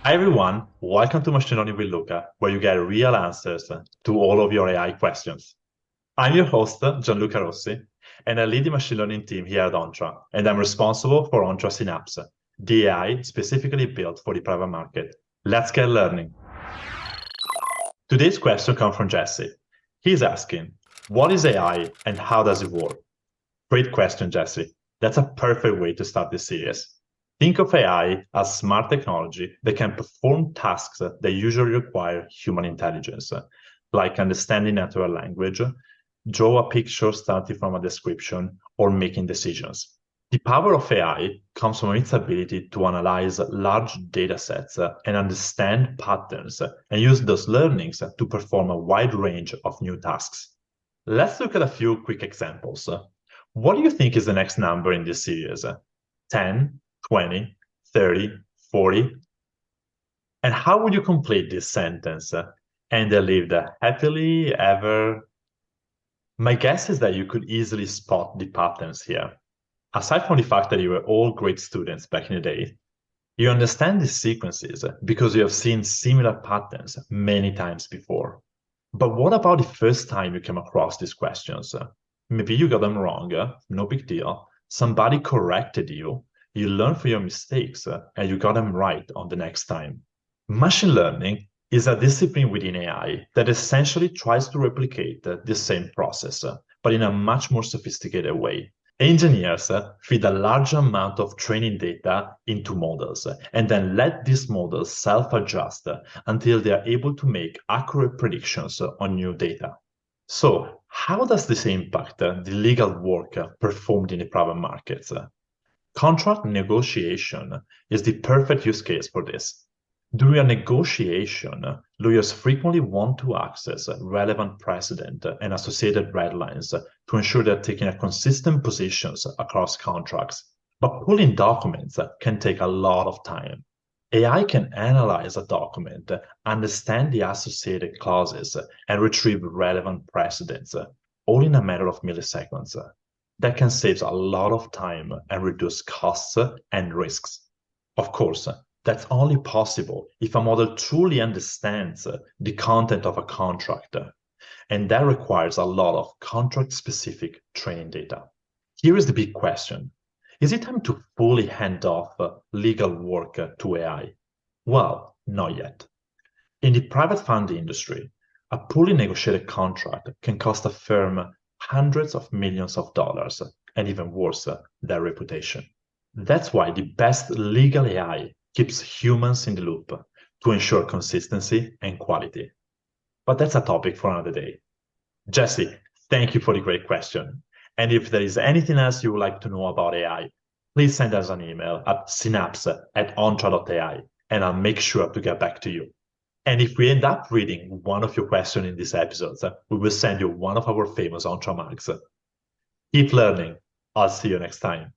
Hi everyone, welcome to Machine Learning with Luca, where you get real answers to all of your AI questions. I'm your host, Gianluca Rossi, and I lead the machine learning team here at Ontra, and I'm responsible for Ontra Synapse, the AI specifically built for the private market. Let's get learning. Today's question comes from Jesse. He's asking, what is AI and how does it work? Great question, Jesse. That's a perfect way to start this series. Think of AI as smart technology that can perform tasks that usually require human intelligence, like understanding natural language, draw a picture starting from a description, or making decisions. The power of AI comes from its ability to analyze large data sets and understand patterns and use those learnings to perform a wide range of new tasks. Let's look at a few quick examples. What do you think is the next number in this series? 10, 20, 30, 40? And how would you complete this sentence? And they lived happily ever? My guess is that you could easily spot the patterns here. Aside from the fact that you were all great students back in the day, you understand these sequences because you have seen similar patterns many times before. But what about the first time you came across these questions? Maybe you got them wrong, no big deal. Somebody corrected you, you learned from your mistakes, and you got them right on the next time. Machine learning is a discipline within AI that essentially tries to replicate the same process, but in a much more sophisticated way. Engineers feed a large amount of training data into models and then let these models self-adjust until they are able to make accurate predictions on new data. So, how does this impact the legal work performed in the private markets? Contract negotiation is the perfect use case for this. During a negotiation, lawyers frequently want to access relevant precedent and associated red lines to ensure they're taking a consistent positions across contracts. But pulling documents can take a lot of time. AI can analyze a document, understand the associated clauses, and retrieve relevant precedents, all in a matter of milliseconds. That can save a lot of time and reduce costs and risks. Of course, that's only possible if a model truly understands the content of a contract, and that requires a lot of contract-specific training data. Here is the big question. Is it time to fully hand off legal work to AI? Well, not yet. In the private fund industry, a poorly negotiated contract can cost a firm hundreds of millions of dollars, and even worse, their reputation. That's why the best legal AI keeps humans in the loop to ensure consistency and quality. But that's a topic for another day. Jesse, thank you for the great question. And if there is anything else you would like to know about AI, please send us an email at synapse@ontra.ai, and I'll make sure to get back to you. And if we end up reading one of your questions in these episodes, we will send you one of our famous Ontra mugs. Keep learning. I'll see you next time.